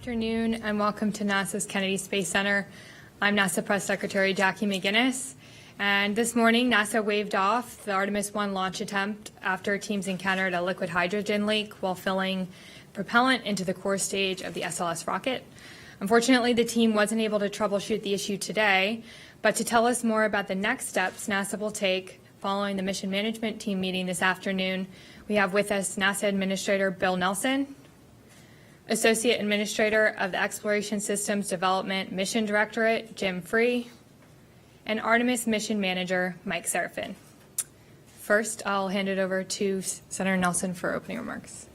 Afternoon and welcome to NASA's Kennedy Space Center. I'm NASA Press Secretary Jackie McGinnis, and this morning NASA waved off the Artemis I launch attempt after teams encountered a liquid hydrogen leak while filling propellant into the core stage of the SLS rocket. Unfortunately, the team wasn't able to troubleshoot the issue today, but to tell us more about the next steps NASA will take following the mission management team meeting this afternoon, we have with us NASA Administrator Bill Nelson, Associate Administrator of the Exploration Systems Development Mission Directorate, Jim Free, and Artemis Mission Manager, Mike Sarafin. First, I'll hand it over to Senator Nelson for opening remarks.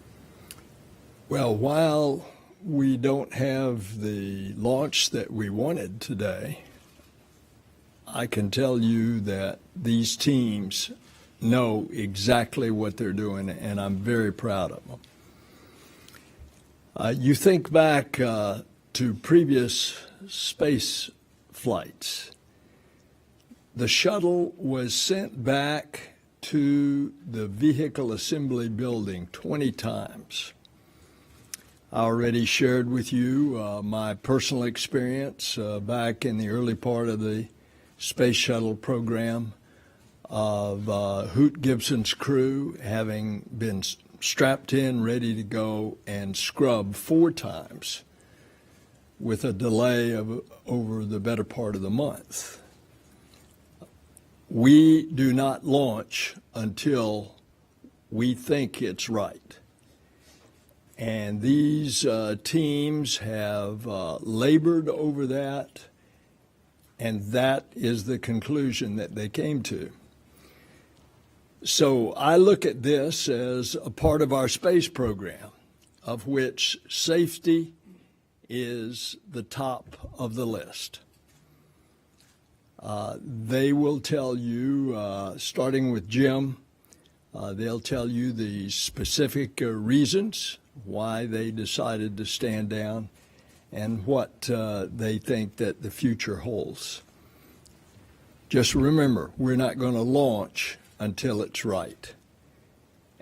Well, while we don't have the launch that we wanted today, I can tell you that these teams know exactly what they're doing, and I'm very proud of them. You think back to previous space flights. The shuttle was sent back to the vehicle assembly building 20 times. I already shared with you my personal experience back in the early part of the space shuttle program of Hoot Gibson's crew having been strapped in, ready to go, and scrubbed 4 times with a delay of over the better part of the month. We do not launch until we think it's right. And these teams have labored over that, and that is the conclusion that they came to. So I look at this as a part of our space program, of which safety is the top of the list. They will tell you, starting with Jim, they'll tell you the specific reasons why they decided to stand down and what they think that the future holds. Just remember, we're not going to launch until it's right.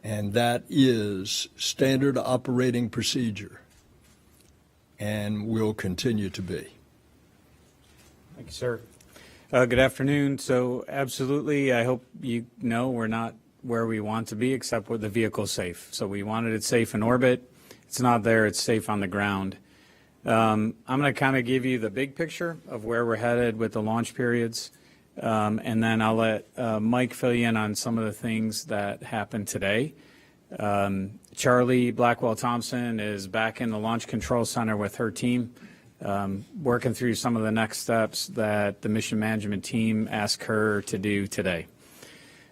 And that is standard operating procedure and will continue to be. Thank you, sir. Good afternoon. So absolutely, I hope you know we're not where we want to be except where the vehicle's safe. So we wanted it safe in orbit. It's not there, it's safe on the ground. I'm going to kind of give you the big picture of where we're headed with the launch periods. And then I'll let Mike fill you in on some of the things that happened today. Charlie Blackwell-Thompson is back in the Launch Control Center with her team, working through some of the next steps that the mission management team asked her to do today.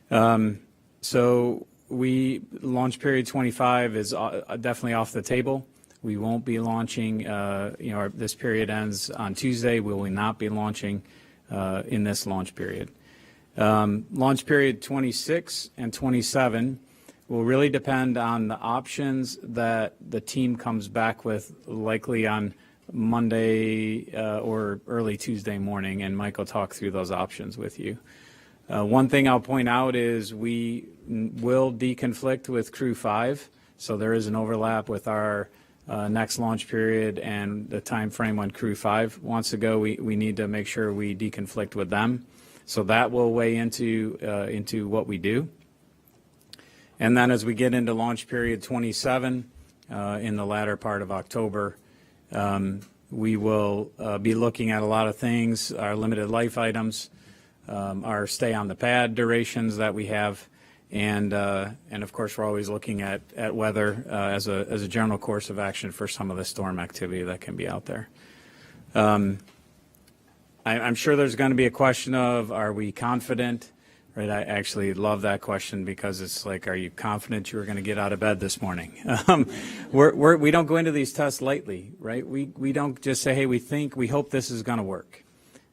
So launch period 25 is definitely off the table. We won't be launching, this period ends on Tuesday. We will not be launching in this launch period. Launch period 26 and 27 will really depend on the options that the team comes back with, likely on Monday or early Tuesday morning, and Mike will talk through those options with you. One thing I'll point out is we will deconflict with Crew 5, so there is an overlap with our next launch period and the time frame when Crew 5 wants to go. We need to make sure we deconflict with them. So that will weigh into what we do. And then as we get into launch period 27 in the latter part of October, we will be looking at a lot of things, our limited life items, our stay on the pad durations that we have, and of course we're always looking at weather as a general course of action for some of the storm activity that can be out there. I'm sure there's going to be a question of, are we confident? Right, I actually love that question because it's like, are you confident you were going to get out of bed this morning? We don't go into these tests lightly, right? We don't just say, hey, we hope this is going to work.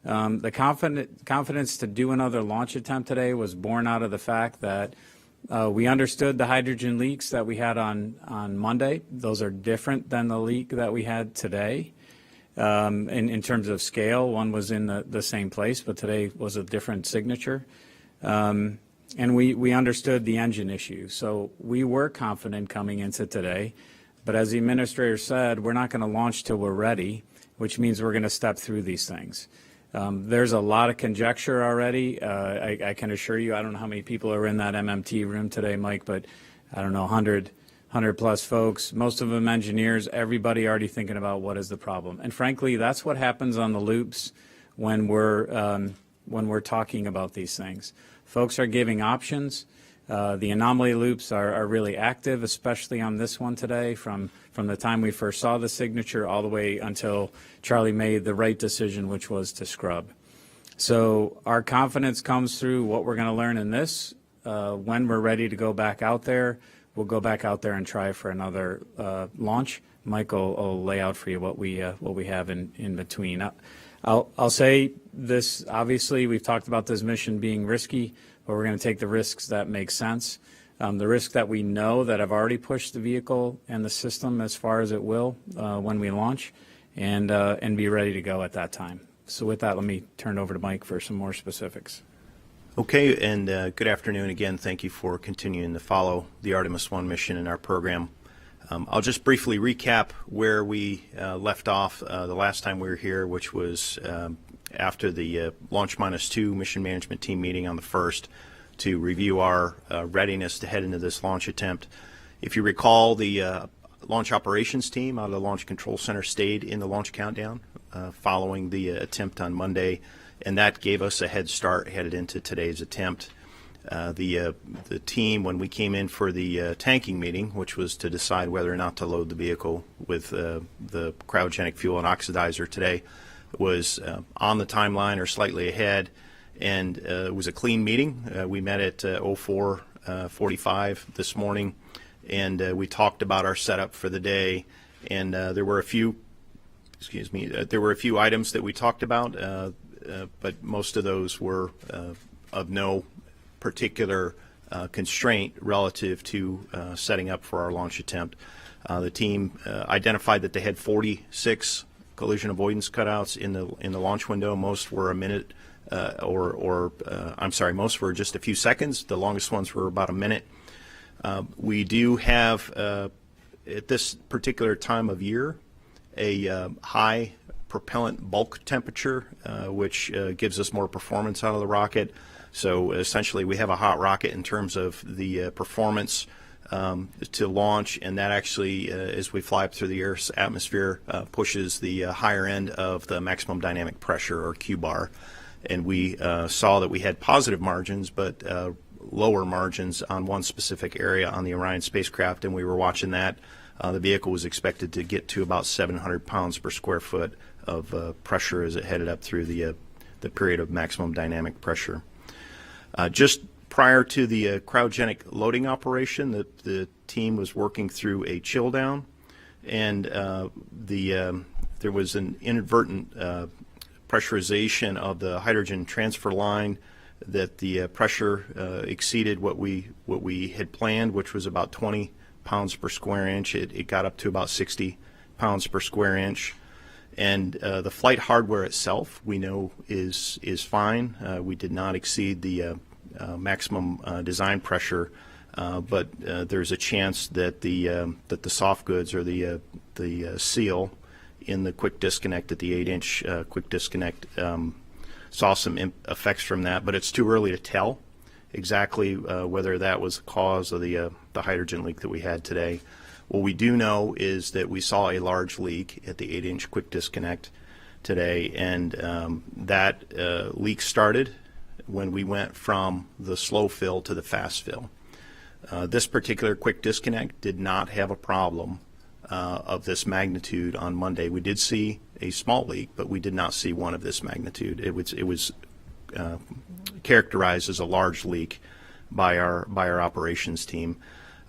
The confidence to do another launch attempt today was born out of the fact that we understood the hydrogen leaks that we had on Monday. Those are different than the leak that we had today. In terms of scale, one was in the same place, but today was a different signature. And we understood the engine issue. So we were confident coming into today But as the administrator said, we're not going to launch till we're ready, which means we're going to step through these things. There's a lot of conjecture already. I can assure you, I don't know how many people are in that MMT room today, Mike, but I don't know, 100 plus folks, most of them engineers, everybody already thinking about what is the problem. And frankly, that's what happens on the loops when we're talking about these things. Folks are giving options. The anomaly loops are really active, especially on this one today, from the time we first saw the signature all the way until Charlie made the right decision, which was to scrub. So our confidence comes through what we're going to learn in this. When we're ready to go back out there, we'll go back out there and try for another launch. Mike will lay out for you what we have in between. I'll say this, obviously, we've talked about this mission being risky, but we're going to take the risks that make sense. The risks that we know that have already pushed the vehicle and the system as far as it will when we launch, and be ready to go at that time. So with that, let me turn it over to Mike for some more specifics. Okay, and good afternoon again. Thank you for continuing to follow the Artemis I mission in our program. I'll just briefly recap where we left off the last time we were here, which was after the Launch -2 mission management team meeting on the 1st to review our readiness to head into this launch attempt. If you recall, the launch operations team out of the Launch Control Center stayed in the launch countdown following the attempt on Monday, and that gave us a head start headed into today's attempt. The team, when we came in for the tanking meeting, which was to decide whether or not to load the vehicle with the cryogenic fuel and oxidizer today, was on the timeline or slightly ahead, and it was a clean meeting. We met at 04:45 this morning, and we talked about our setup for the day, and there were a few items that we talked about, but most of those were of no particular constraint relative to setting up for our launch attempt. The team identified that they had 46 collision avoidance cutouts in the launch window. Most were a minute, most were just a few seconds. The longest ones were about a minute. We do have, at this particular time of year, a high propellant bulk temperature, which gives us more performance out of the rocket. So essentially, we have a hot rocket in terms of the performance to launch, and that actually, as we fly up through the Earth's atmosphere, pushes the higher end of the maximum dynamic pressure, or Q bar. And we saw that we had positive margins, but lower margins on one specific area on the Orion spacecraft, and we were watching that. The vehicle was expected to get to about 700 pounds per square foot of pressure as it headed up through the period of maximum dynamic pressure. Just prior to the cryogenic loading operation, the team was working through a chill down, and there was an inadvertent pressurization of the hydrogen transfer line, that the pressure exceeded what we had planned, which was about 20 pounds per square inch. It got up to about 60 pounds per square inch. And the flight hardware itself, we know, is fine. We did not exceed the maximum design pressure, but there's a chance that the soft goods, or the seal in the quick disconnect at the 8-inch quick disconnect, saw some effects from that. But it's too early to tell exactly whether that was the cause of the hydrogen leak that we had today. What we do know is that we saw a large leak at the 8-inch quick disconnect today, and that leak started when we went from the slow fill to the fast fill. This particular quick disconnect did not have a problem of this magnitude on Monday. We did see a small leak, but we did not see one of this magnitude. It was characterized as a large leak by our operations team.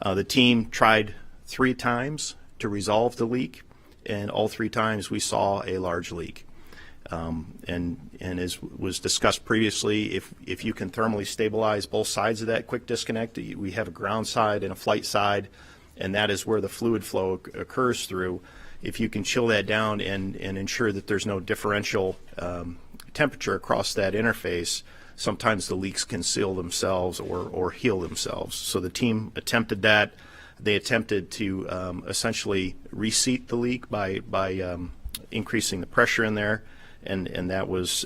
The team tried 3 times to resolve the leak, and all 3 times we saw a large leak. And as was discussed previously, if you can thermally stabilize both sides of that quick disconnect, we have a ground side and a flight side, and that is where the fluid flow occurs through. If you can chill that down and ensure that there's no differential temperature across that interface, sometimes the leaks can seal themselves or heal themselves. So the team attempted that. They attempted to essentially reseat the leak by increasing the pressure in there, and that was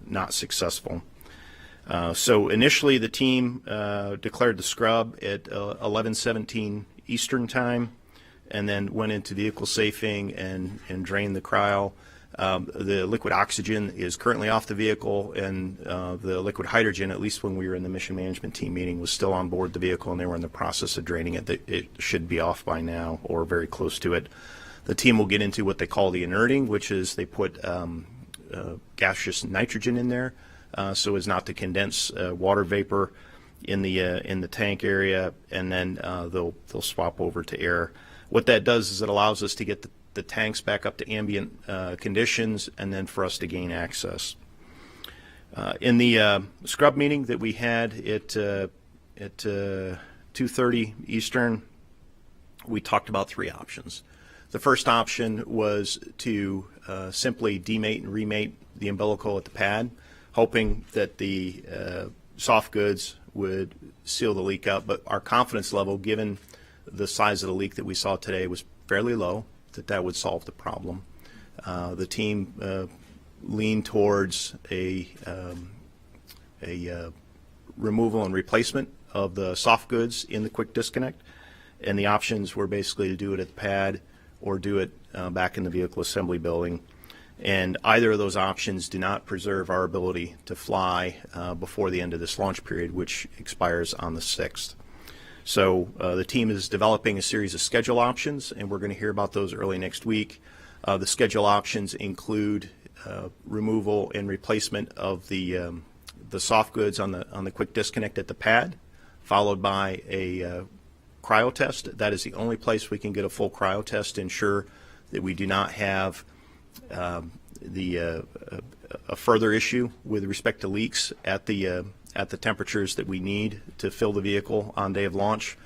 not successful. So initially, the team declared the scrub at 11:17 Eastern time, and then went into vehicle safing and drained the cryo. The liquid oxygen is currently off the vehicle, and the liquid hydrogen, at least when we were in the mission management team meeting, was still on board the vehicle, and they were in the process of draining it. It should be off by now or very close to it. The team will get into what they call the inerting, which is they put gaseous nitrogen in there so as not to condense water vapor in the tank area, and then they'll swap over to air. What that does is it allows us to get the tanks back up to ambient conditions, and then for us to gain access. In the scrub meeting that we had at 2:30 Eastern, we talked about three options. The first option was to simply demate and remate the umbilical at the pad, hoping that the soft goods would seal the leak up, but our confidence level, given the size of the leak that we saw today, was fairly low that would solve the problem. The team leaned towards a removal and replacement of the soft goods in the quick disconnect, and the options were basically to do it at the pad or do it back in the vehicle assembly building. And either of those options do not preserve our ability to fly before the end of this launch period, which expires on the 6th. So the team is developing a series of schedule options, and we're going to hear about those early next week. The schedule options include removal and replacement of the soft goods on the quick disconnect at the pad, followed by a cryo test. That is the only place we can get a full cryo test to ensure that we do not have a further issue with respect to leaks at the temperatures that we need to fill the vehicle on day of launch.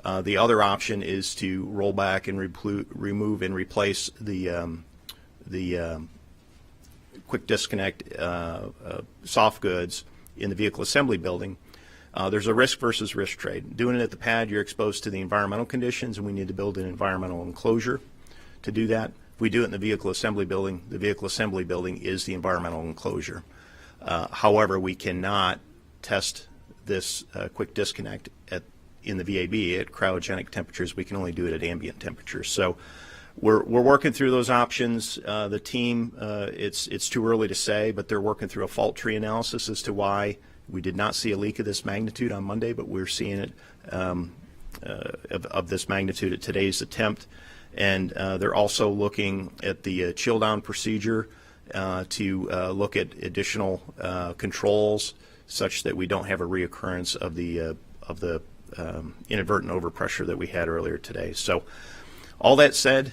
The other option is to roll back and remove and replace the quick disconnect soft goods in the vehicle assembly building. There's a risk versus risk trade. Doing it at the pad, you're exposed to the environmental conditions, and we need to build an environmental enclosure to do that. If we do it in the vehicle assembly building, the vehicle assembly building is the environmental enclosure. However, we cannot test this quick disconnect in the VAB at cryogenic temperatures. We can only do it at ambient temperatures. So we're working through those options. The team, it's too early to say, but they're working through a fault tree analysis as to why we did not see a leak of this magnitude on Monday, but we're seeing it of this magnitude at today's attempt. And they're also looking at the chill down procedure to look at additional controls such that we don't have a reoccurrence of the inadvertent overpressure that we had earlier today. So all that said,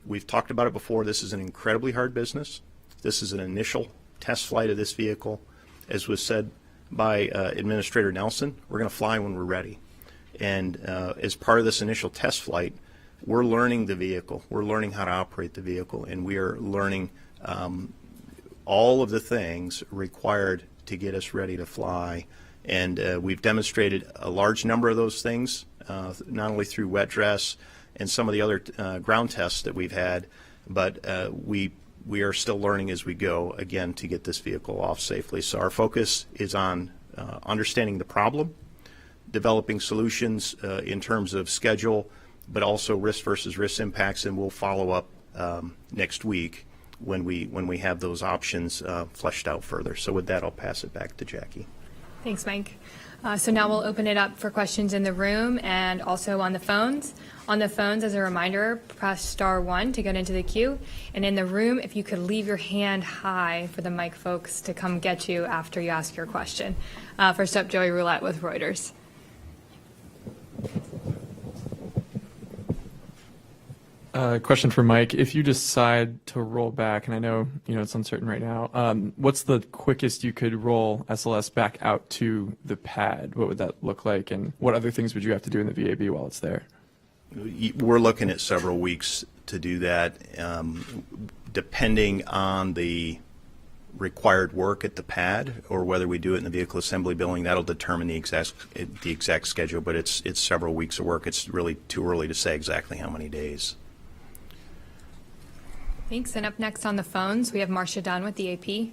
we've talked about it before. This is an incredibly hard business. This is an initial test flight of this vehicle. As was said by Administrator Nelson, we're going to fly when we're ready. And as part of this initial test flight, we're learning the vehicle. We're learning how to operate the vehicle, and we are learning all of the things required to get us ready to fly. And we've demonstrated a large number of those things, not only through wet dress and some of the other ground tests that we've had, but we are still learning as we go, again, to get this vehicle off safely. So our focus is on understanding the problem, developing solutions in terms of schedule, but also risk versus risk impacts, and we'll follow up next week when we have those options fleshed out further. So with that, I'll pass it back to Jackie. Thanks, Mike. So now we'll open it up for questions in the room and also on the phones. On the phones, as a reminder, press *1 to get into the queue. And in the room, if you could leave your hand high for the mic folks to come get you after you ask your question. First up, Joey Roulette with Reuters. Question for Mike. If you decide to roll back, and I know it's uncertain right now, what's the quickest you could roll SLS back out to the pad? What would that look like, and what other things would you have to do in the VAB while it's there? We're looking at several weeks to do that, depending on the required work at the pad or whether we do it in the vehicle assembly building. That'll determine the exact schedule, but it's several weeks of work. It's really too early to say exactly how many days. Thanks. And up next on the phones, we have Marcia Dunn with the AP.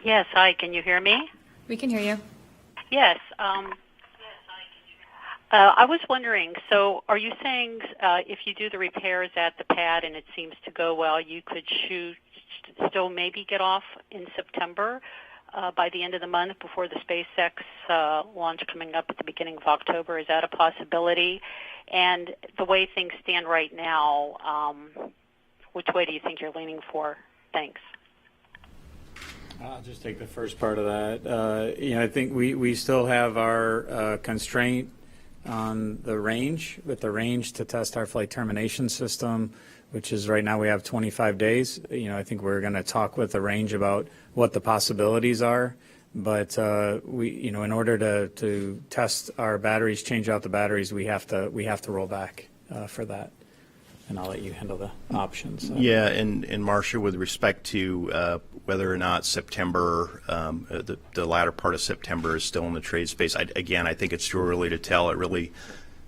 Yes, hi, can you hear me? We can hear you. Yes. I was wondering, so are you saying if you do the repairs at the pad and it seems to go well, you could still maybe get off in September by the end of the month before the SpaceX launch coming up at the beginning of October? Is that a possibility? And the way things stand right now, which way do you think you're leaning for? Thanks. I'll just take the first part of that. I think we still have our constraint on the range, with the range to test our flight termination system, which is right now we have 25 days. I think we're going to talk with the range about what the possibilities are. But in order to test our batteries, change out the batteries, we have to roll back for that. And I'll let you handle the options. Yeah, and Marcia, with respect to whether or not September, the latter part of September is still in the trade space, I think it's too early to tell. It really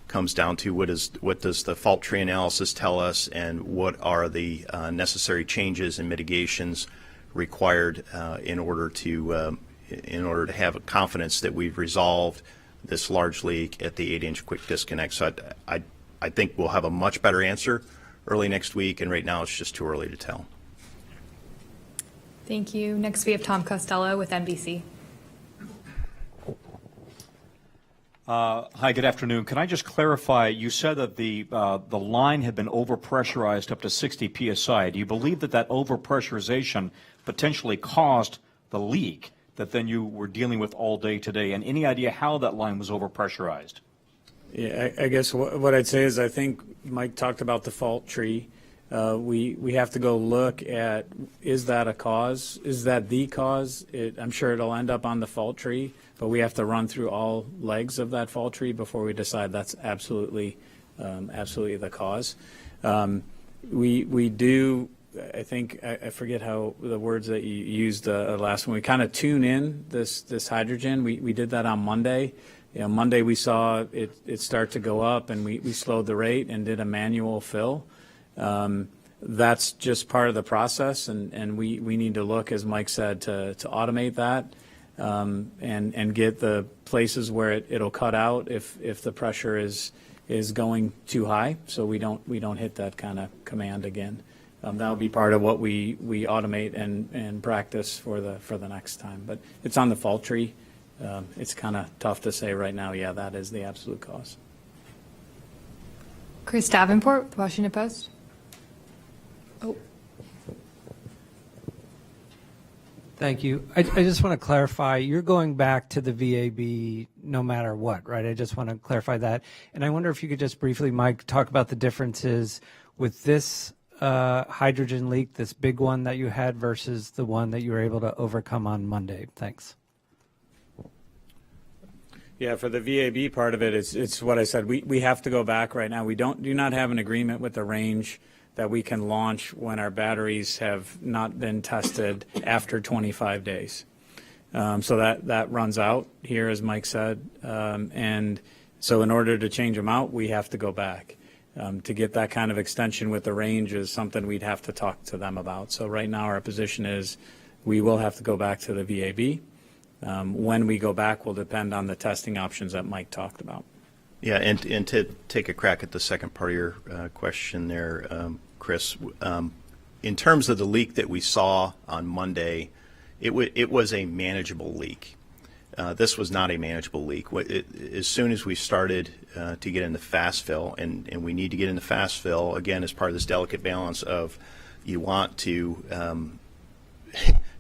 comes down to what does the fault tree analysis tell us, and what are the necessary changes and mitigations required in order to have a confidence that we've resolved this large leak at the 8-inch quick disconnect. So I think we'll have a much better answer early next week, and right now it's just too early to tell. Thank you. Next, we have Tom Costello with NBC. Hi, good afternoon. Can I just clarify, you said that the line had been overpressurized up to 60 psi. Do you believe that overpressurization potentially caused the leak that then you were dealing with all day today? And any idea how that line was overpressurized? Yeah, I guess what I'd say is I think Mike talked about the fault tree. We have to go look at, is that a cause? Is that the cause? I'm sure it'll end up on the fault tree, but we have to run through all legs of that fault tree before we decide that's absolutely the cause. We do, I think, I forget how the words that you used last one. We kind of tune in this hydrogen. We did that on Monday. Monday we saw it start to go up, and we slowed the rate and did a manual fill. That's just part of the process, and we need to look, as Mike said, to automate that and get the places where it'll cut out if the pressure is going too high, so we don't hit that kind of command again. That'll be part of what we automate and practice for the next time. But it's on the fault tree. It's kind of tough to say right now, yeah, that is the absolute cause. Chris Davenport with Washington Post. Oh. Thank you. I just want to clarify, you're going back to the VAB no matter what, right? I just want to clarify that. And I wonder if you could just briefly, Mike, talk about the differences with this hydrogen leak, this big one that you had, versus the one that you were able to overcome on Monday. Thanks. Yeah, for the VAB part of it, it's what I said. We have to go back right now. We do not have an agreement with the range that we can launch when our batteries have not been tested after 25 days. So that runs out here, as Mike said. And so in order to change them out, we have to go back. To get that kind of extension with the range is something we'd have to talk to them about. So right now our position is we will have to go back to the VAB. When we go back will depend on the testing options that Mike talked about. Yeah, and to take a crack at the second part of your question there, Chris, in terms of the leak that we saw on Monday, it was a manageable leak. This was not a manageable leak. As soon as we started to get into fast fill, and we need to get into fast fill, again, as part of this delicate balance of you want to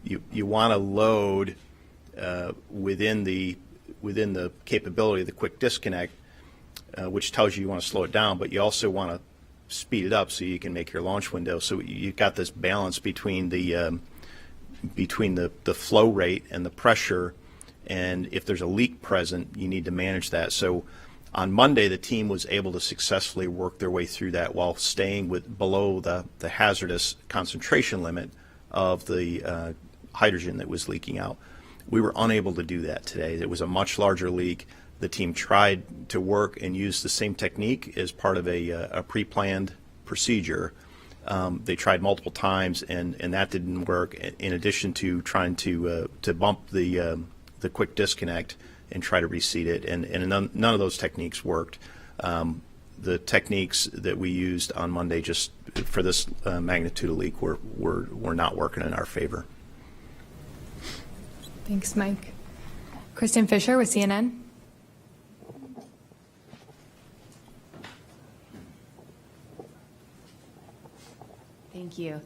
you want to load within the capability of the quick disconnect, which tells you want to slow it down, but you also want to speed it up so you can make your launch window. So you've got this balance between the flow rate and the pressure, and if there's a leak present, you need to manage that. So On Monday, the team was able to successfully work their way through that while staying below the hazardous concentration limit of the hydrogen that was leaking out. We were unable to do that today. It was a much larger leak. The team tried to work and use the same technique as part of a pre-planned procedure. They tried multiple times, and that didn't work. In addition to trying to bump the quick disconnect and try to reseat it, and none of those techniques worked. The techniques that we used on Monday, just for this magnitude of leak, were not working in our favor. Thanks, Mike. Kristen Fisher with CNN. Thank you.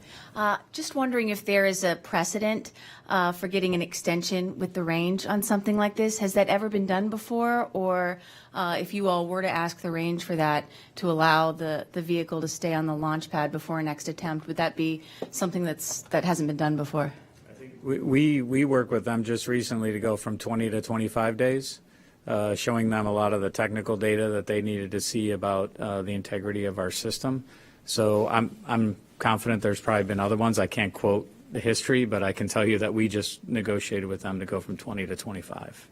Just wondering if there is a precedent for getting an extension with the range on something like this. Has that ever been done before? Or if you all were to ask the range for that to allow the vehicle to stay on the launch pad before next attempt, would that be something that hasn't been done before? We work with them just recently to go from 20 to 25 days, showing them a lot of the technical data that they needed to see about the integrity of our system. So I'm confident there's probably been other ones. I can't quote the history, but I can tell you that we just negotiated with them to go from 20 to 25.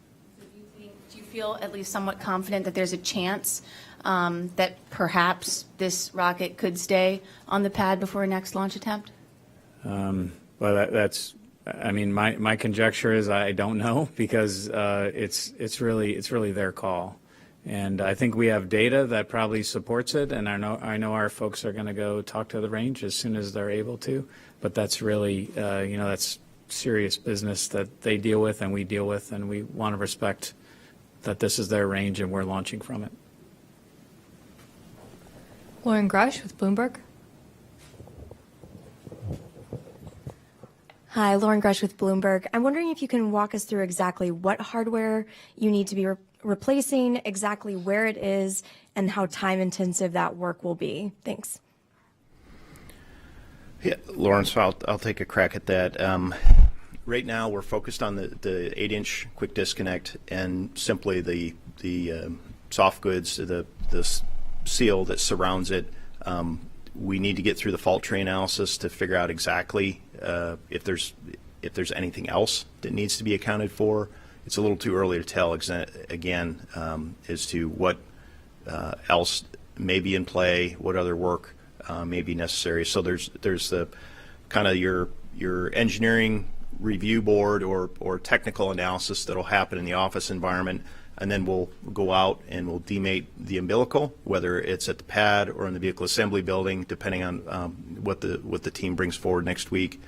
Do you feel at least somewhat confident that there's a chance that perhaps this rocket could stay on the pad before a next launch attempt? Well, that's. I mean, my conjecture is I don't know, because it's really their call. And I think we have data that probably supports it, and I know our folks are going to go talk to the range as soon as they're able to. But that's really, that's serious business that they deal with and we deal with, and we want to respect that this is their range and we're launching from it. Lauren Grush with Bloomberg. Hi, Lauren Grush with Bloomberg. I'm wondering if you can walk us through exactly what hardware you need to be replacing, exactly where it is, and how time-intensive that work will be. Thanks. Yeah, Lauren, so I'll take a crack at that. Right now, we're focused on the 8-inch quick disconnect and simply the soft goods, the seal that surrounds it. We need to get through the fault tree analysis to figure out exactly if there's anything else that needs to be accounted for. It's a little too early to tell again as to what else may be in play, what other work may be necessary. So there's the kind of your engineering review board or technical analysis that'll happen in the office environment, and then we'll go out and we'll demate the umbilical, whether it's at the pad or in the vehicle assembly building, depending on what the team brings forward next week.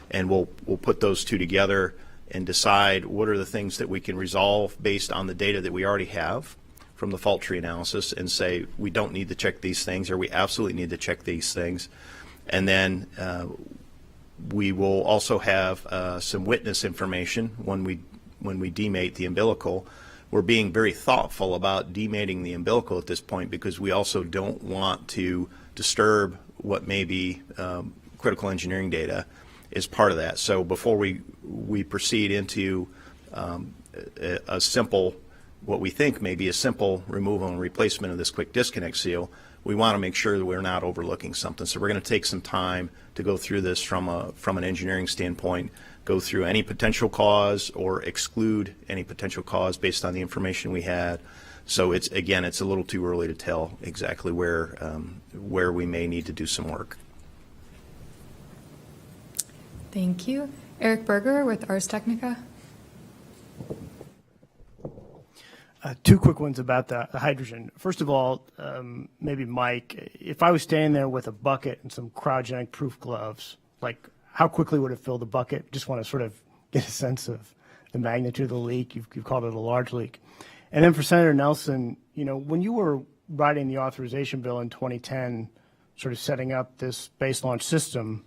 And we'll put those two together and decide what are the things that we can resolve based on the data that we already have from the fault tree analysis, and say we don't need to check these things, or we absolutely need to check these things. And then we will also have some witness information when we demate the umbilical. We're being very thoughtful about demating the umbilical at this point, because we also don't want to disturb what may be critical engineering data as part of that. So before we proceed into a simple, what we think may be a simple removal and replacement of this quick disconnect seal, we want to make sure that we're not overlooking something. So we're going to take some time to go through this from an engineering standpoint, go through any potential cause or exclude any potential cause based on the information we had. So it's a little too early to tell exactly where we may need to do some work. Thank you. Eric Berger with Ars Technica. Two quick ones about the hydrogen. First of all, maybe Mike, if I was standing there with a bucket and some cryogenic proof gloves, like how quickly would it fill the bucket? Just want to sort of get a sense of the magnitude of the leak. You've called it a large leak. And then for Senator Nelson, when you were writing the authorization bill in 2010, sort of setting up this space launch system,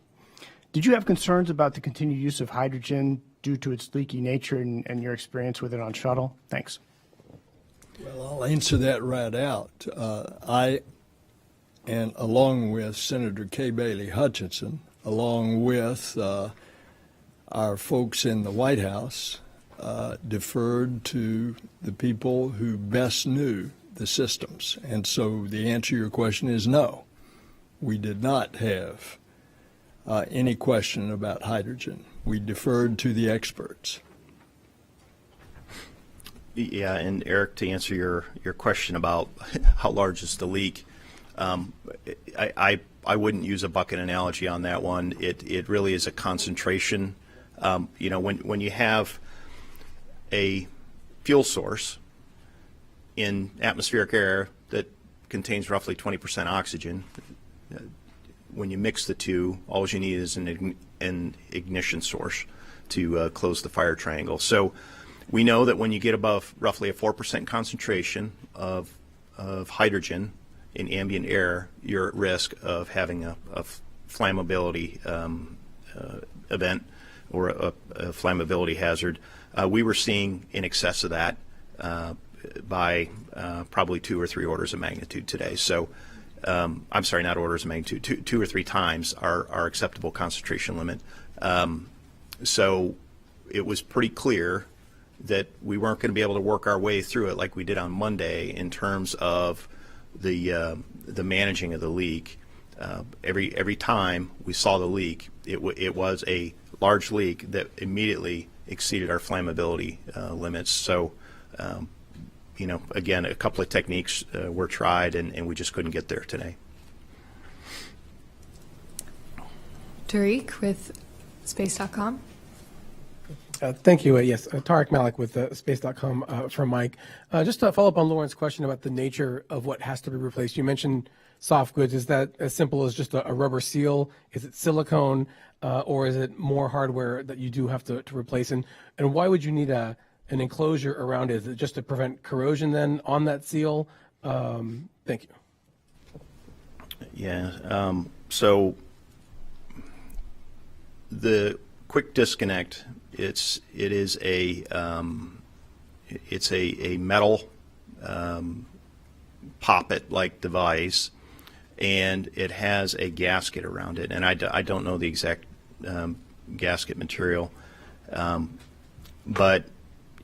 did you have concerns about the continued use of hydrogen due to its leaky nature and your experience with it on shuttle? Thanks. Well, I'll answer that right out. I, and along with Senator Kay Bailey Hutchinson, along with our folks in the White House, deferred to the people who best knew the systems. And so the answer to your question is no. We did not have any question about hydrogen. We deferred to the experts. Yeah, and Eric, to answer your question about how large is the leak, I wouldn't use a bucket analogy on that one. It really is a concentration. You know, when you have a fuel source in atmospheric air that contains roughly 20% oxygen, when you mix the two, all you need is an ignition source to close the fire triangle. So we know that when you get above roughly a 4% concentration of hydrogen in ambient air, you're at risk of having a flammability event or a flammability hazard. We were seeing in excess of that by probably 2 or 3 orders of magnitude today. So I'm sorry, not orders of magnitude, two or three times our acceptable concentration limit. So it was pretty clear that we weren't going to be able to work our way through it like we did on Monday in terms of the managing of the leak. Every time we saw the leak, it was a large leak that immediately exceeded our flammability limits. So, you know, again, a couple of techniques were tried, and we just couldn't get there today. Tariq with Space.com. Thank you. Yes, Tariq Malik with Space.com for Mike. Just to follow up on Lauren's question about the nature of what has to be replaced. You mentioned soft goods. Is that as simple as just a rubber seal? Is it silicone? Or is it more hardware that you do have to replace? And why would you need an enclosure around it? Is it just to prevent corrosion then on that seal? Thank you. Yeah. So the quick disconnect, it's a metal poppet-like device, and it has a gasket around it. And I don't know the exact gasket material, but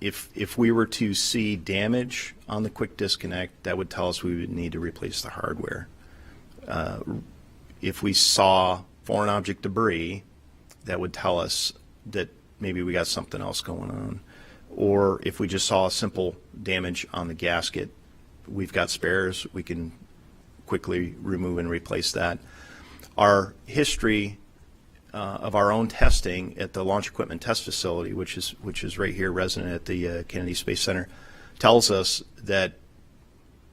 if we were to see damage on the quick disconnect, that would tell us we would need to replace the hardware. If we saw foreign object debris, that would tell us that maybe we got something else going on. Or if we just saw a simple damage on the gasket, we've got spares. We can quickly remove and replace that. Our history of our own testing at the Launch Equipment Test Facility, which is right here resident at the Kennedy Space Center, tells us that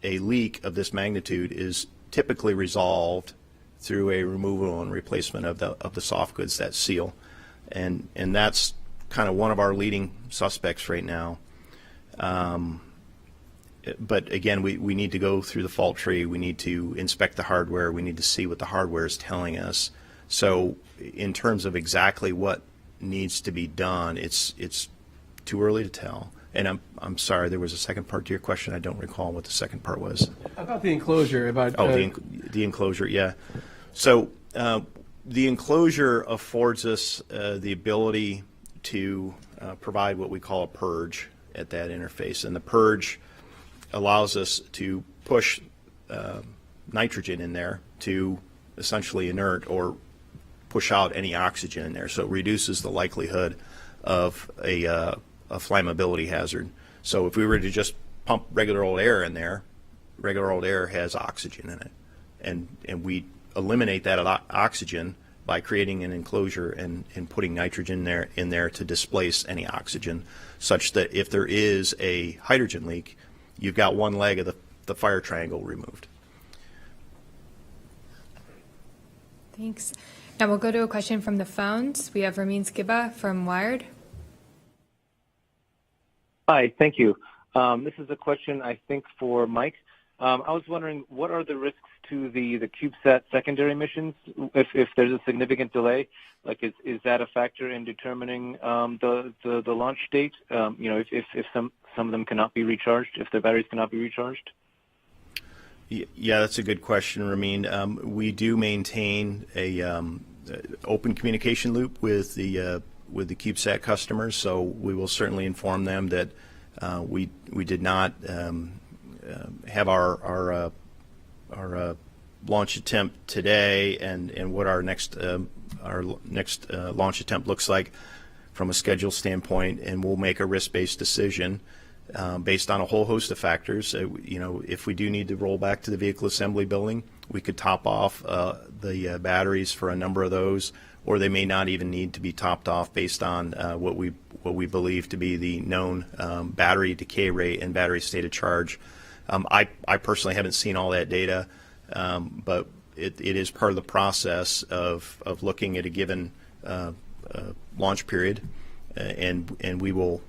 a leak of this magnitude is typically resolved through a removal and replacement of the soft goods, that seal. And that's kind of one of our leading suspects right now. But again, we need to go through the fault tree. We need to inspect the hardware. We need to see what the hardware is telling us. So in terms of exactly what needs to be done, it's too early to tell. And I'm sorry, there was a second part to your question. I don't recall what the second part was. About the enclosure. The enclosure, yeah. So the enclosure affords us the ability to provide what we call a purge at that interface. And the purge allows us to push nitrogen in there to essentially inert or push out any oxygen in there. So it reduces the likelihood of a flammability hazard. So if we were to just pump regular old air in there, regular old air has oxygen in it. And we eliminate that oxygen by creating an enclosure and putting nitrogen in there to displace any oxygen, such that if there is a hydrogen leak, you've got one leg of the fire triangle removed. Thanks. Now we'll go to a question from the phones. We have Ramin Skiba from Wired. Hi, thank you. This is a question, I think, for Mike. I was wondering, what are the risks to the CubeSat secondary missions if there's a significant delay? Like, is that a factor in determining the launch date? If some of them cannot be recharged, if the batteries cannot be recharged? Yeah, that's a good question, Ramin. We do maintain a open communication loop with the CubeSat customers, so we will certainly inform them that we did not have our launch attempt today and what our next launch attempt looks like from a schedule standpoint, and we'll make a risk-based decision based on a whole host of factors. If we do need to roll back to the vehicle assembly building, we could top off the batteries for a number of those, or they may not even need to be topped off based on what we believe to be the known battery decay rate and battery state of charge. I personally haven't seen all that data, but it is part of the process of looking at a given launch period, and we will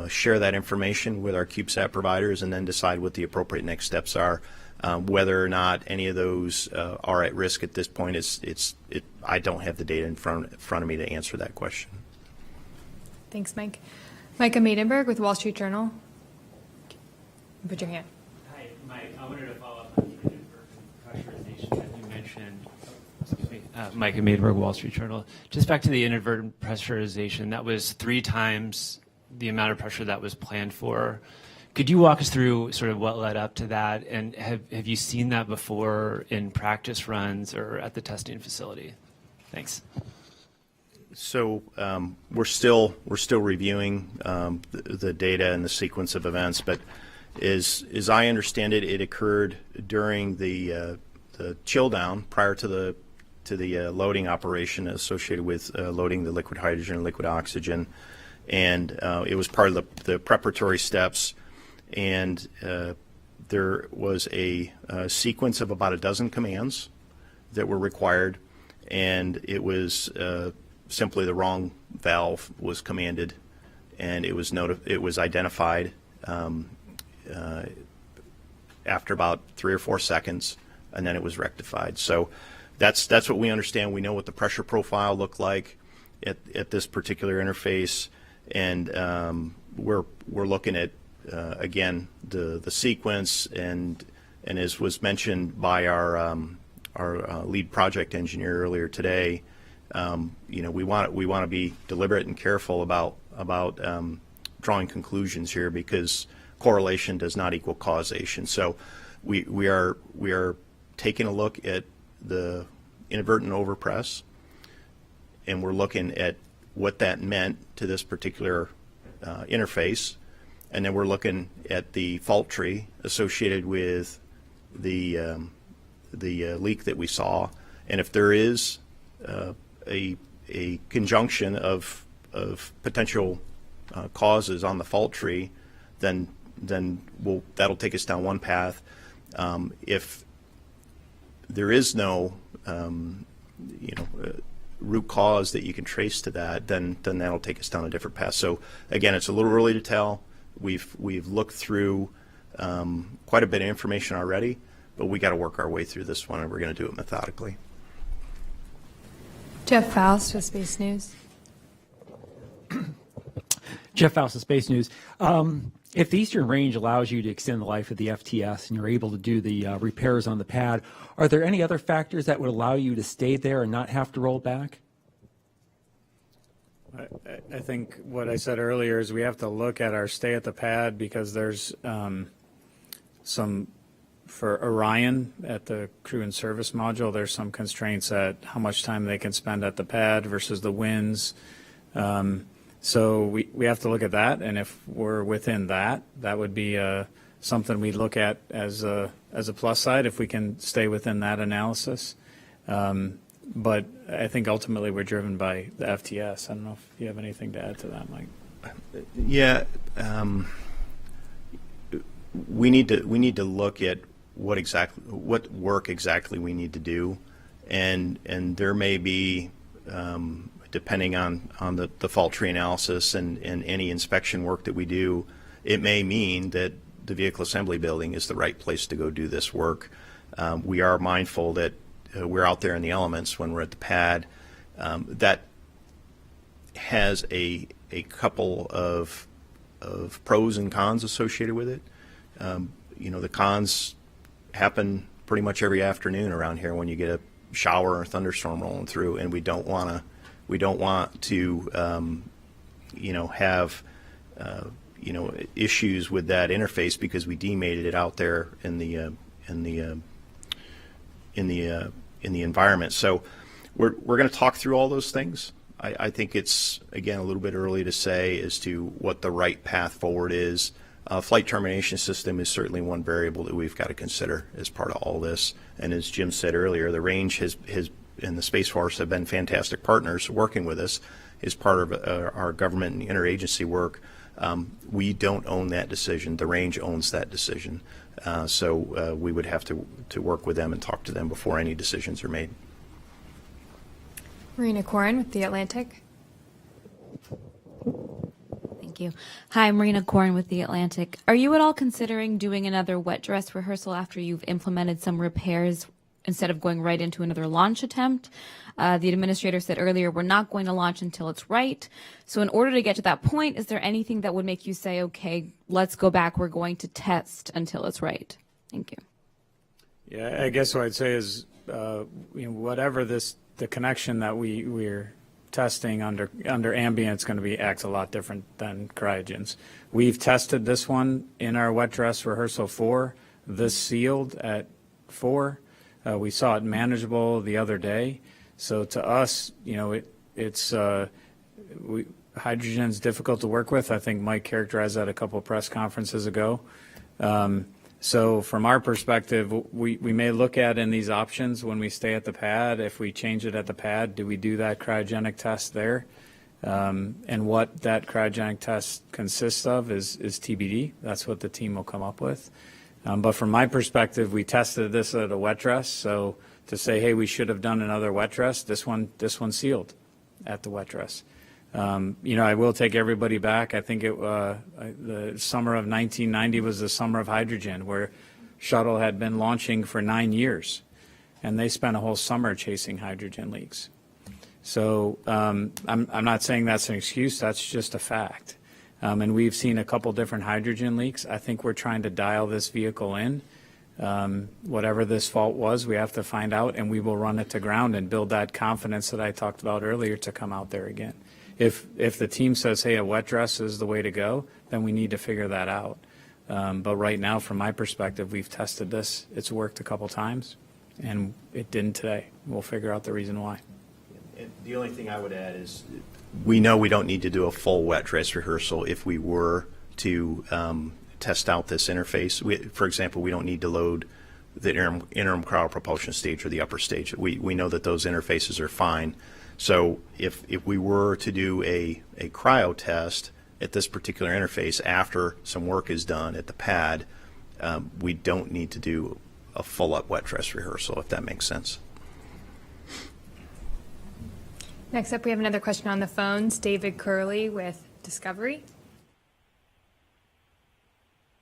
share that information with our CubeSat providers and then decide what the appropriate next steps are. Whether or not any of those are at risk at this point, I don't have the data in front of me to answer that question. Thanks, Mike. Micah Maidenberg with Wall Street Journal. Put your hand. Hi, Mike. I wanted to follow up on the pressurization that you mentioned. Excuse me. Micah Maidenberg, Wall Street Journal. Just back to the inadvertent pressurization, that was 3 times the amount of pressure that was planned for. Could you walk us through sort of what led up to that, and have you seen that before in practice runs or at the testing facility? Thanks. So we're still reviewing the data and the sequence of events, but as I understand it, it occurred during the chill down prior to the loading operation associated with loading the liquid hydrogen and liquid oxygen, and it was part of the preparatory steps. And there was a sequence of about a dozen commands that were required, and it was simply the wrong valve was commanded, and it was identified after about 3 or 4 seconds, and then it was rectified. So that's what we understand. We know what the pressure profile looked like at this particular interface, and we're looking at again the sequence, and as was mentioned by our lead project engineer earlier today, we want to be deliberate and careful about drawing conclusions here, because correlation does not equal causation. So we are taking a look at the inadvertent overpress, and we're looking at what that meant to this particular interface, and then we're looking at the fault tree associated with the leak that we saw, and if there is a conjunction of potential causes on the fault tree, then that'll take us down one path. If there is no root cause that you can trace to that, then that'll take us down a different path. So again, it's a little early to tell. We've looked through quite a bit of information already, but we got to work our way through this one, and we're going to do it methodically. Jeff Faust with Space News. Jeff Faust of Space News. If the Eastern Range allows you to extend the life of the FTS and you're able to do the repairs on the pad, are there any other factors that would allow you to stay there and not have to roll back? I think what I said earlier is we have to look at our stay at the pad, because there's some, for Orion at the crew and service module, there's some constraints at how much time they can spend at the pad versus the winds. So we have to look at that, and if we're within that, that would be something we'd look at as a plus side if we can stay within that analysis. But I think ultimately we're driven by the FTS. I don't know if you have anything to add to that, Mike. Yeah, we need to look at what work exactly we need to do, and there may be, depending on the fault tree analysis and any inspection work that we do, it may mean that the vehicle assembly building is the right place to go do this work. We are mindful that we're out there in the elements when we're at the pad. That has a couple of pros and cons associated with it. The cons happen pretty much every afternoon around here when you get a shower or thunderstorm rolling through, and we don't want to have issues with that interface because we demated it out there in the environment. So we're going to talk through all those things. I think it's, again, a little bit early to say as to what the right path forward is. Flight termination system is certainly one variable that we've got to consider as part of all this. And as Jim said earlier, the range has and the Space Force have been fantastic partners working with us as part of our government and interagency work. We don't own that decision. The range owns that decision. So we would have to work with them and talk to them before any decisions are made. Marina Corin with The Atlantic. Thank you. Hi, I'm Marina Corin with The Atlantic. Are you at all considering doing another wet dress rehearsal after you've implemented some repairs instead of going right into another launch attempt? The administrator said earlier, we're not going to launch until it's right. So in order to get to that point, is there anything that would make you say, okay, let's go back, we're going to test until it's right? Thank you. Yeah, I guess what I'd say is, whatever the connection that we're testing under ambient is going to be acts a lot different than cryogens. We've tested this one in our wet dress rehearsal 4, this sealed at 4. We saw it manageable the other day. So to us, hydrogen's difficult to work with. I think Mike characterized that a couple of press conferences ago. So from our perspective, we may look at in these options when we stay at the pad, if we change it at the pad, do we do that cryogenic test there? And what that cryogenic test consists of is TBD. That's what the team will come up with. But from my perspective, we tested this at a wet dress. So to say, hey, we should have done another wet dress, this one sealed at the wet dress. I will take everybody back. I think the summer of 1990 was the summer of hydrogen, where shuttle had been launching for 9 years, and they spent a whole summer chasing hydrogen leaks. So I'm not saying that's an excuse. That's just a fact. And we've seen a couple different hydrogen leaks. I think we're trying to dial this vehicle in. Whatever this fault was, we have to find out, and we will run it to ground and build that confidence that I talked about earlier to come out there again. If the team says, hey, a wet dress is the way to go, then we need to figure that out. But right now, from my perspective, we've tested this. It's worked a couple times, and it didn't today. We'll figure out the reason why. And the only thing I would add is we know we don't need to do a full wet dress rehearsal if we were to test out this interface. For example, we don't need to load the interim cryo propulsion stage or the upper stage. We know that those interfaces are fine. So if we were to do a cryo test at this particular interface after some work is done at the pad, we don't need to do a full-up wet dress rehearsal, if that makes sense. Next up, we have another question on the phones. David Curley with Discovery.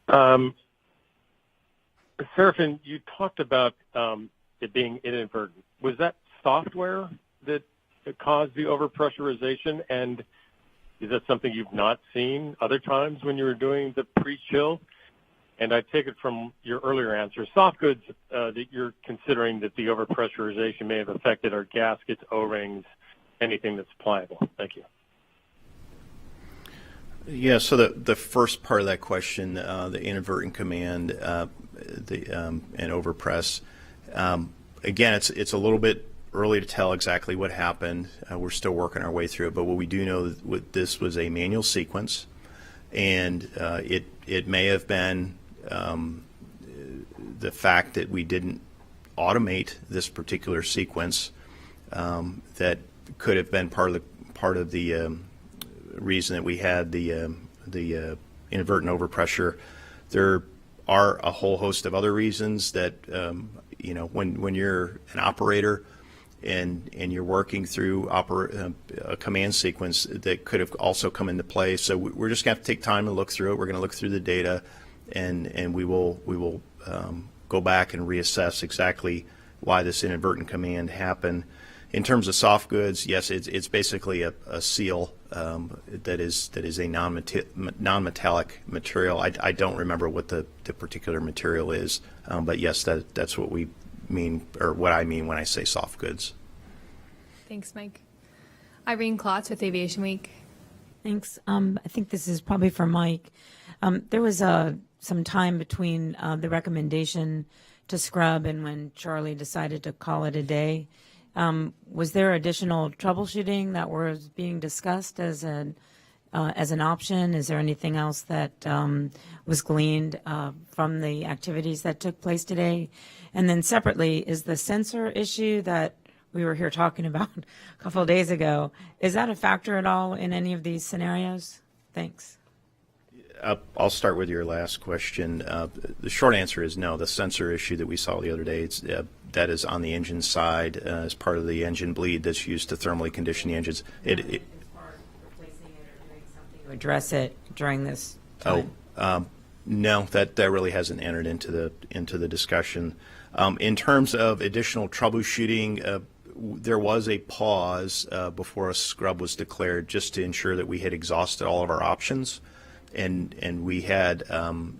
Sarafin, you talked about it being inadvertent. Was that software that caused the overpressurization, and is that something you've not seen other times when you were doing the pre-chill? And I take it from your earlier answer, soft goods that you're considering that the overpressurization may have affected are gaskets, O-rings, anything that's pliable. Thank you. Yeah, so the first part of that question, the inadvertent command and overpress, again, it's a little bit early to tell exactly what happened. We're still working our way through it, but what we do know that this was a manual sequence, and it may have been the fact that we didn't automate this particular sequence that could have been part of the reason that we had the inadvertent overpressure. There are a whole host of other reasons that when you're an operator and you're working through a command sequence that could have also come into play. So we're just going to have to take time and look through it. We're going to look through the data, and we will go back and reassess exactly why this inadvertent command happened. In terms of soft goods, yes, it's basically a seal that is a non-metallic material. I don't remember what the particular material is, but yes, that's what we mean, or what I mean when I say soft goods. Thanks, Mike. Irene Klotz with Aviation Week. Thanks. I think this is probably for Mike. There was some time between the recommendation to scrub and when Charlie decided to call it a day. Was there additional troubleshooting that was being discussed as an option? Is there anything else that was gleaned from the activities that took place today? And then separately, is the sensor issue that we were here talking about a couple of days ago, is that a factor at all in any of these scenarios? Thanks. I'll start with your last question. The short answer is no. The sensor issue that we saw the other day, that is on the engine side as part of the engine bleed that's used to thermally condition the engines. As far as replacing it or doing something to address it during this time? No, that really hasn't entered into the discussion. In terms of additional troubleshooting, there was a pause before a scrub was declared just to ensure that we had exhausted all of our options. And we had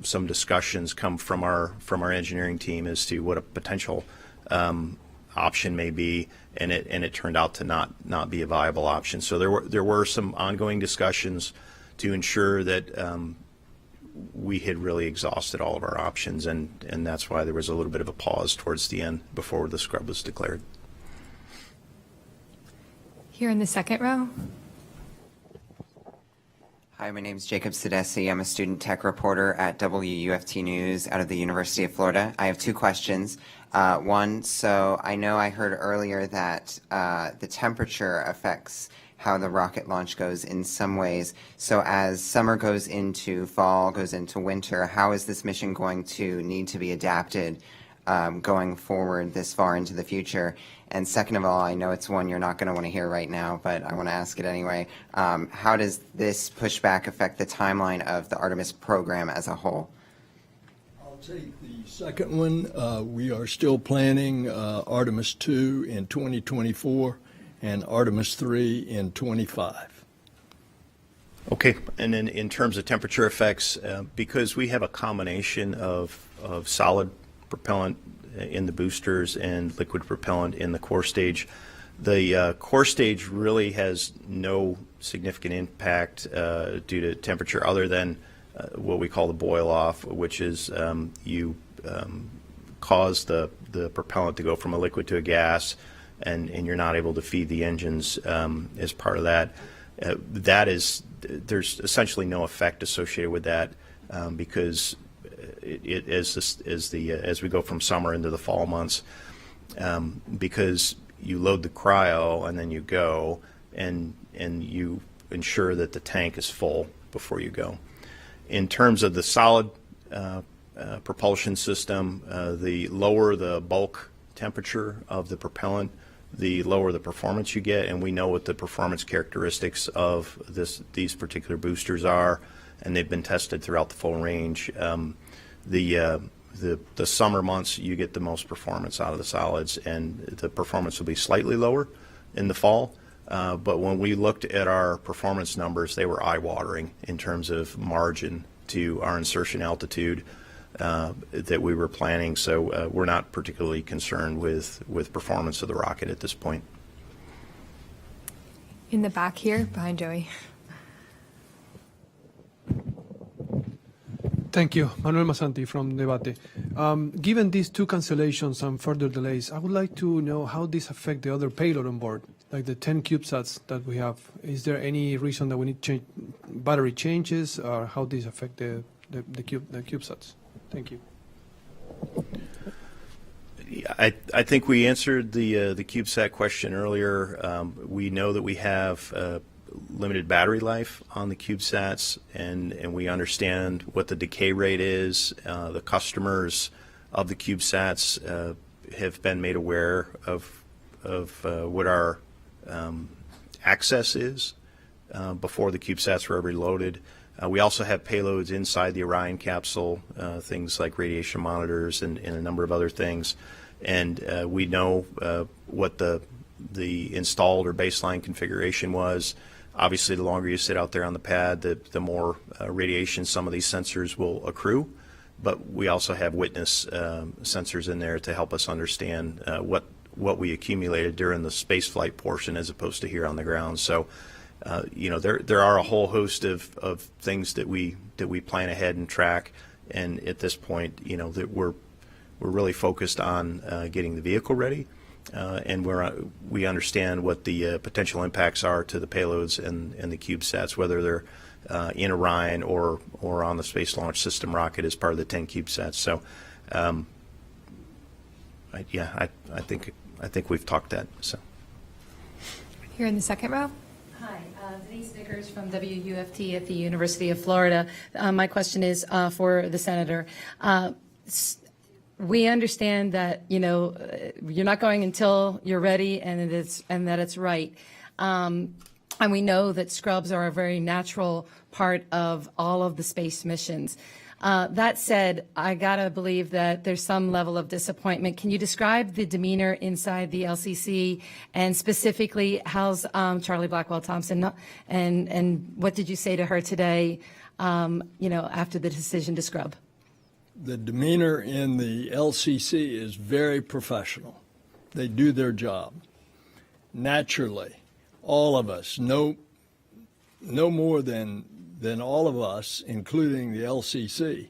some discussions come from our engineering team as to what a potential option may be, and it turned out to not be a viable option. So there were some ongoing discussions to ensure that we had really exhausted all of our options, and that's why there was a little bit of a pause towards the end before the scrub was declared. Here in the second row. Hi, my name is Jacob Sidesi. I'm a student tech reporter at WUFT News out of the University of Florida. I have two questions. One, so I know I heard earlier that the temperature affects how the rocket launch goes in some ways. So as summer goes into fall, goes into winter, how is this mission going to need to be adapted going forward this far into the future? And second of all, I know it's one you're not going to want to hear right now, but I want to ask it anyway. How does this pushback affect the timeline of the Artemis program as a whole? I'll take the second one. We are still planning Artemis II in 2024 and Artemis III in 25. Okay, and then in terms of temperature effects, because we have a combination of solid propellant in the boosters and liquid propellant in the core stage, the core stage really has no significant impact due to temperature other than what we call the boil off, which is you cause the propellant to go from a liquid to a gas, and you're not able to feed the engines as part of that. There's essentially no effect associated with that because as we go from summer into the fall months, because you load the cryo and then you go and you ensure that the tank is full before you go. In terms of the solid propulsion system, the lower the bulk temperature of the propellant, the lower the performance you get, and we know what the performance characteristics of these particular boosters are, and they've been tested throughout the full range. The summer months you get the most performance out of the solids, and the performance will be slightly lower in the fall. But when we looked at our performance numbers, they were eye-watering in terms of margin to our insertion altitude that we were planning. So we're not particularly concerned with performance of the rocket at this point. In the back here, behind Joey. Thank you. Manuel Masanti from Debate. Given these two cancellations and further delays, I would like to know how these affect the other payload on board, like the 10 CubeSats that we have. Is there any reason that we need battery changes, or how these affect the CubeSats? Thank you. I think we answered the CubeSat question earlier. We know that we have limited battery life on the CubeSats, and we understand what the decay rate is. The customers of the CubeSats have been made aware of what our access is before the CubeSats were ever loaded. We also have payloads inside the Orion capsule, things like radiation monitors and a number of other things. And we know what the installed or baseline configuration was. Obviously, the longer you sit out there on the pad, the more radiation some of these sensors will accrue. But we also have witness sensors in there to help us understand what we accumulated during the spaceflight portion as opposed to here on the ground. So there are a whole host of things that we plan ahead and track, and at this point, that we're really focused on getting the vehicle ready, and we understand what the potential impacts are to the payloads and the CubeSats, whether they're in Orion or on the Space Launch System rocket as part of the 10 CubeSats. So, I think we've talked that. So. Here in the second row. Hi, Denise Vickers from WUFT at the University of Florida. My question is for the senator. We understand that you're not going until you're ready, and that it's right. And we know that scrubs are a very natural part of all of the space missions. That said, I gotta believe that there's some level of disappointment. Can you describe the demeanor inside the LCC, and specifically how's Charlie Blackwell Thompson, and what did you say to her today, after the decision to scrub? The demeanor in the LCC is very professional. They do their job. Naturally, all of us, no more than all of us, including the LCC,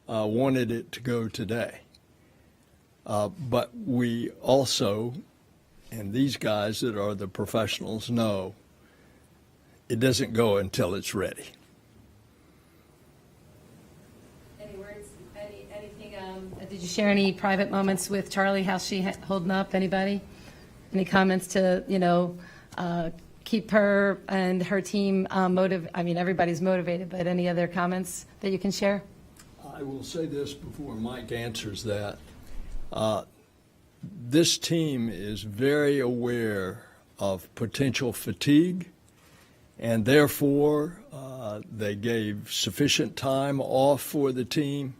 wanted it to go today. But we also, and these guys that are the professionals know, it doesn't go until it's ready. Any words, anything, did you share any private moments with Charlie? How's she holding up? Anybody? Any comments to, keep her and her team everybody's motivated, but any other comments that you can share? I will say this before Mike answers that. This team is very aware of potential fatigue, and therefore they gave sufficient time off for the team.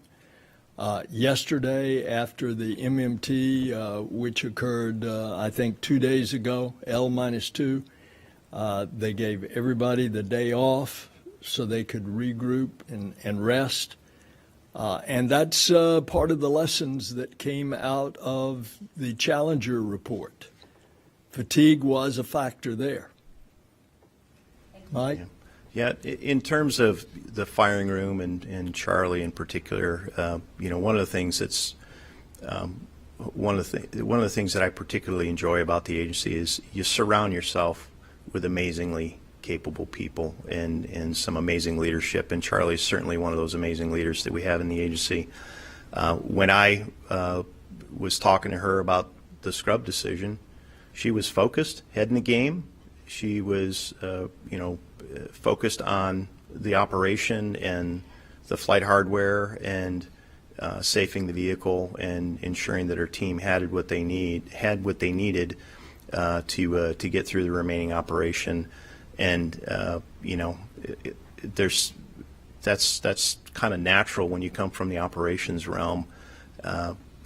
Yesterday, after the MMT, which occurred, I think, 2 days ago, L-2, they gave everybody the day off so they could regroup and rest. And that's part of the lessons that came out of the Challenger report. Fatigue was a factor there. Mike? Yeah, in terms of the firing room and Charlie in particular, one of the things that's one of the things that I particularly enjoy about the agency is you surround yourself with amazingly capable people and some amazing leadership, and Charlie is certainly one of those amazing leaders that we have in the agency. When I was talking to her about the scrub decision, she was focused, head in the game. She was, focused on the operation and the flight hardware and safing the vehicle and ensuring that her team had what they needed to get through the remaining operation. And that's kind of natural when you come from the operations realm.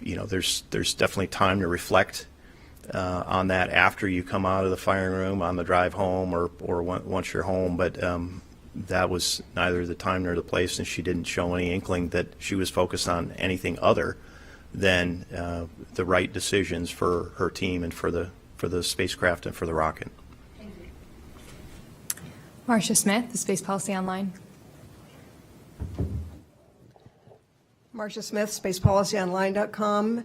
There's definitely time to reflect on that after you come out of the firing room, on the drive home, or once you're home. But that was neither the time nor the place, and she didn't show any inkling that she was focused on anything other than the right decisions for her team and for the spacecraft and for the rocket. Thank you. Marcia Smith, the Space Policy Online. Marcia Smith, spacepolicyonline.com.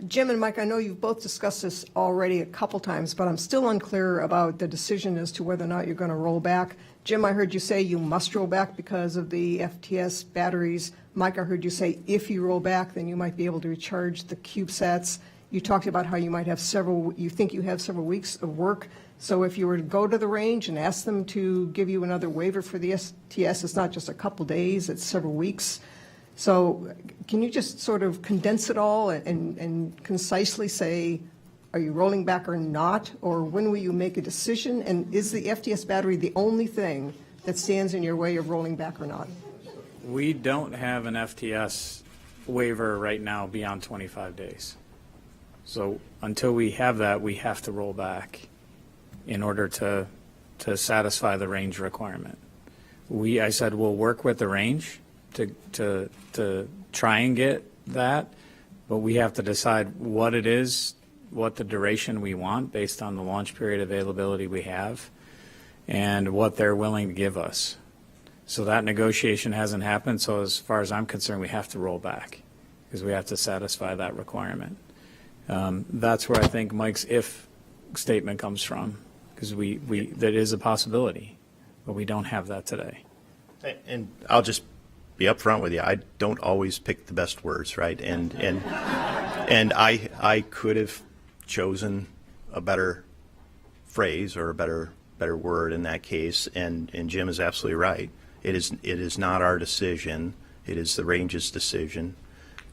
Jim and Mike, I know you've both discussed this already a couple times, but I'm still unclear about the decision as to whether or not you're going to roll back. Jim, I heard you say you must roll back because of the FTS batteries. Mike, I heard you say if you roll back, then you might be able to recharge the CubeSats. You talked about how you might have you think you have several weeks of work. So if you were to go to the range and ask them to give you another waiver for the STS, it's not just a couple days, it's several weeks. So can you just sort of condense it all and concisely say, are you rolling back or not? Or when will you make a decision? And is the FTS battery the only thing that stands in your way of rolling back or not? We don't have an FTS waiver right now beyond 25 days. So until we have that, we have to roll back in order to satisfy the range requirement. I said we'll work with the range to try and get that, but we have to decide what it is, what the duration we want based on the launch period availability we have. and what they're willing to give us. So that negotiation hasn't happened, so as far as I'm concerned, we have to roll back because we have to satisfy that requirement. That's where I think Mike's if statement comes from, because that is a possibility, but we don't have that today. And I'll just be upfront with you. I don't always pick the best words, right? And I could have chosen a better phrase or a better word in that case. And Jim is absolutely right. It is not our decision. It is the range's decision.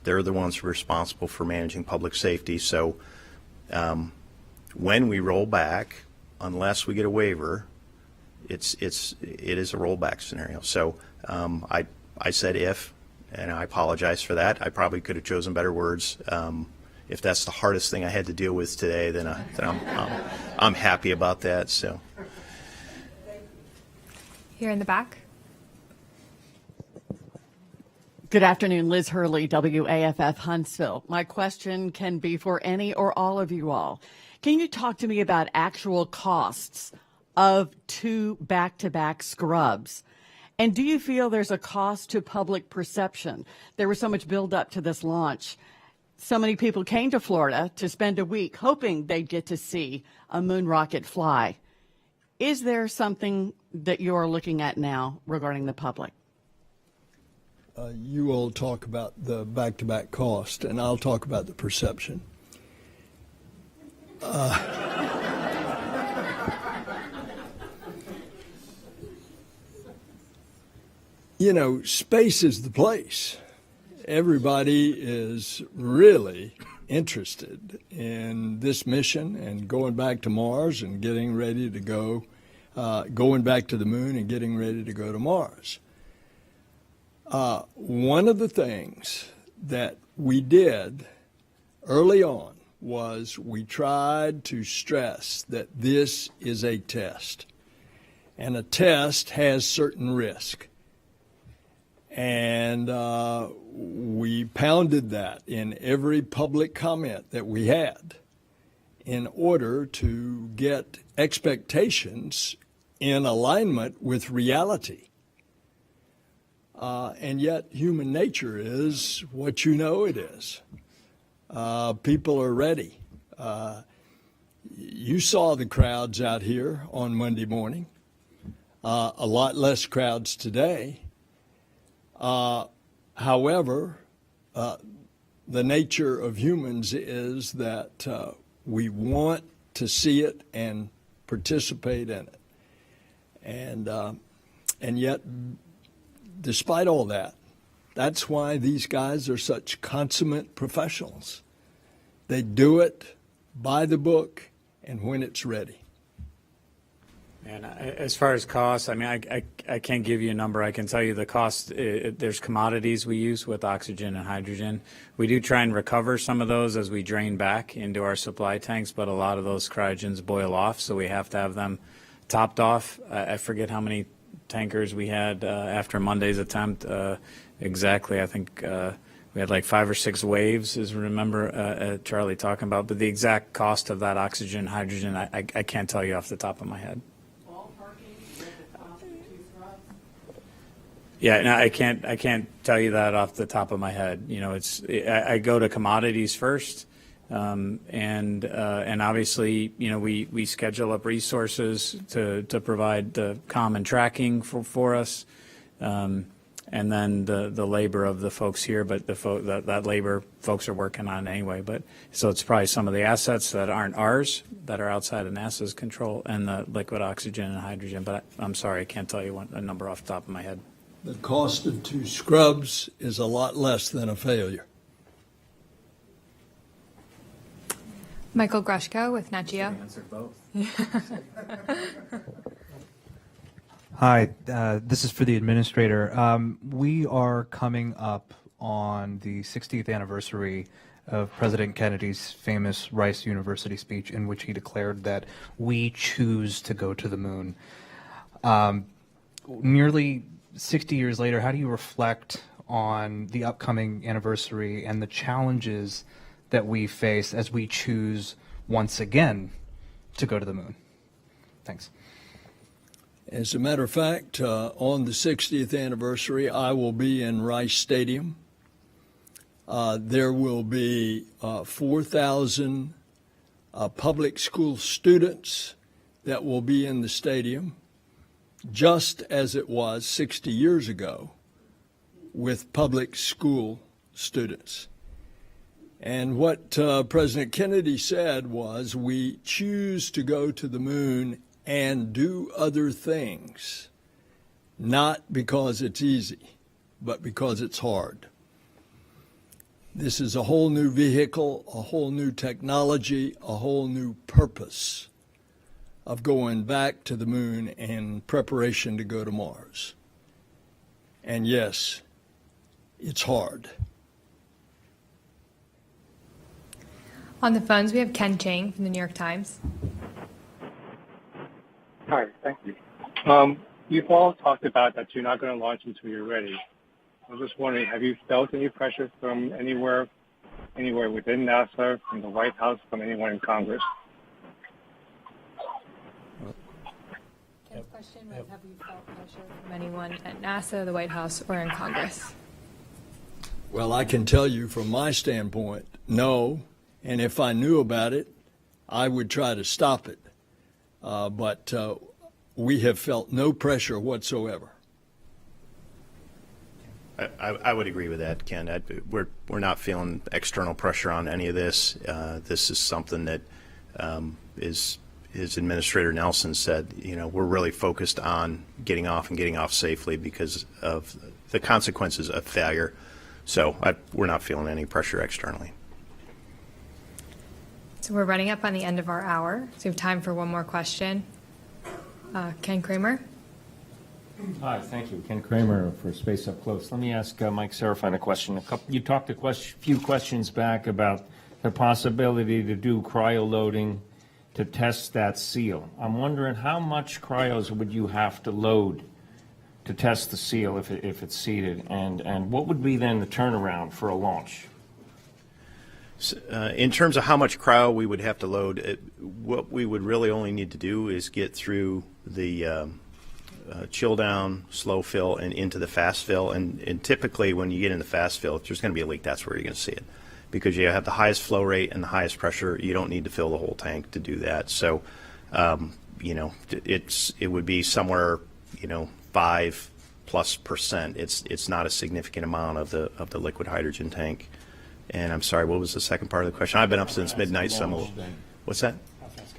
They're the ones responsible for managing public safety. So when we roll back, unless we get a waiver, it is a rollback scenario. So I said if, and I apologize for that. I probably could have chosen better words. If that's the hardest thing I had to deal with today, then I'm happy about that. So Here in the back. Good afternoon, Liz Hurley, WAFF Huntsville. My question can be for any or all of you all. Can you talk to me about actual costs of 2 back-to-back scrubs? And do you feel there's a cost to public perception? There was so much build-up to this launch. So many people came to Florida to spend a week hoping they'd get to see a moon rocket fly. Is there something that you're looking at now regarding the public? You all talk about the back-to-back cost, and I'll talk about the perception. You know, space is the place. Everybody is really interested in this mission and going back to Mars and getting ready to go, going back to the moon and getting ready to go to Mars. One of the things that we did early on was we tried to stress that this is a test, and a test has certain risk. And we pounded that in every public comment that we had in order to get expectations in alignment with reality. And yet human nature is what you know it is. People are ready. You saw the crowds out here on Monday morning. A lot less crowds today. However, the nature of humans is that we want to see it and participate in it. And yet, despite all that, that's why these guys are such consummate professionals. They do it by the book and when it's ready. And as far as costs, I mean, I can't give you a number. I can tell you the cost. There's commodities we use with oxygen and hydrogen. We do try and recover some of those as we drain back into our supply tanks, but a lot of those cryogens boil off, so we have to have them topped off. I forget how many tankers we had after Monday's attempt. Exactly, I think we had like 5 or 6 waves, as we remember Charlie talking about. But the exact cost of that oxygen, hydrogen, I can't tell you off the top of my head. Yeah, no, I can't tell you that off the top of my head. You know, I go to commodities first, and obviously, you know, we schedule up resources to provide the common tracking for us, and then the labor of the folks here. But that labor folks are working on anyway. But so it's probably some of the assets that aren't ours that are outside of NASA's control, and the liquid oxygen and hydrogen. But I'm sorry, I can't tell you a number off the top of my head. The cost of 2 scrubs is a lot less than a failure. Michael Grushko with Nat Geo. Answer both. Hi, this is for the administrator. We are coming up on the 60th anniversary of President Kennedy's famous Rice University speech in which he declared that we choose to go to the moon. Nearly 60 years later, how do you reflect on the upcoming anniversary and the challenges that we face as we choose once again to go to the moon? Thanks. As a matter of fact, on the 60th anniversary, I will be in Rice Stadium. There will be 4,000 public school students that will be in the stadium, just as it was 60 years ago with public school students. And what President Kennedy said was, we choose to go to the moon and do other things, not because it's easy, but because it's hard. This is a whole new vehicle, a whole new technology, a whole new purpose of going back to the moon in preparation to go to Mars. And yes, it's hard. On the phones, we have Ken Chang from the New York Times. Hi, thank you. You've all talked about that you're not going to launch until you're ready. I was just wondering, have you felt any pressure from anywhere within NASA, from the White House, from anyone in Congress? Ken's question was, have you felt pressure from anyone at NASA, the White House, or in Congress? Well, I can tell you from my standpoint, no. And if I knew about it, I would try to stop it. But we have felt no pressure whatsoever. I would agree with that, Ken. We're not feeling external pressure on any of this. This is something that is, as Administrator Nelson said, we're really focused on getting off and getting off safely because of the consequences of failure. So we're not feeling any pressure externally. So we're running up on the end of our hour, so we have time for one more question. Ken Kramer. Hi, thank you. Ken Kramer for Space Up Close. Let me ask Mike Sarafin a question. You talked a few questions back about the possibility to do cryo-loading to test that seal. I'm wondering how much cryos would you have to load to test the seal if it's seated, and what would be then the turnaround for a launch? In terms of how much cryo we would have to load, what we would really only need to do is get through the chill down, slow fill, and into the fast fill. And typically when you get in the fast fill, if there's going to be a leak, that's where you're going to see it. Because you have the highest flow rate and the highest pressure, you don't need to fill the whole tank to do that. So, it would be somewhere, 5+%. It's not a significant amount of the liquid hydrogen tank. And I'm sorry, what was the second part of the question? I've been up since midnight, so what's that?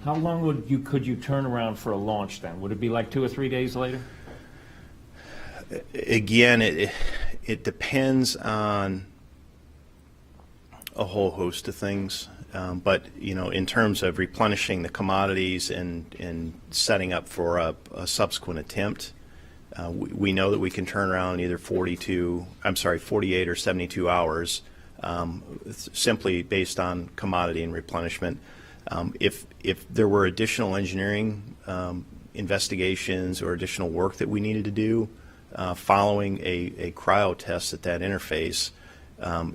How long could you turn around for a launch then? Would it be like 2 or 3 days later? Again, it depends on a whole host of things. But, in terms of replenishing the commodities and setting up for a subsequent attempt, we know that we can turn around either 48 or 72 hours. Simply based on commodity and replenishment. If there were additional engineering investigations or additional work that we needed to do following a cryo test at that interface,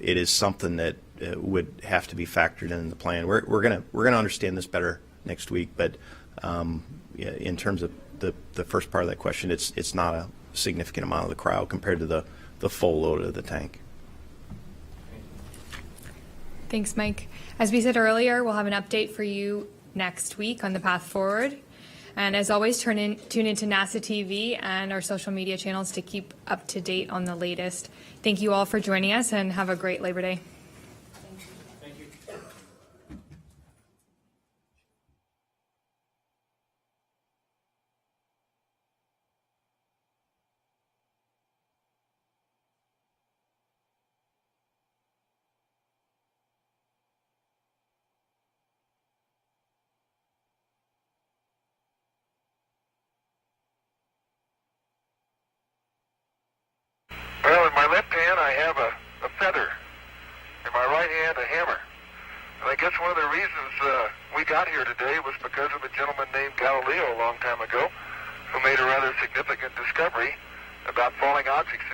it is something that would have to be factored in the plan. We're gonna understand this better next week, but in terms of the first part of that question, it's not a significant amount of the cryo compared to the full load of the tank. Thanks, Mike. As we said earlier, we'll have an update for you next week on the path forward. And as always, tune into NASA TV and our social media channels to keep up to date on the latest. Thank you all for joining us, and have a great Labor Day. Well, in my left hand I have a feather, in my right hand a hammer. And I guess one of the reasons we got here today was because of a gentleman named Galileo a long time ago who made a rather significant discovery about falling objects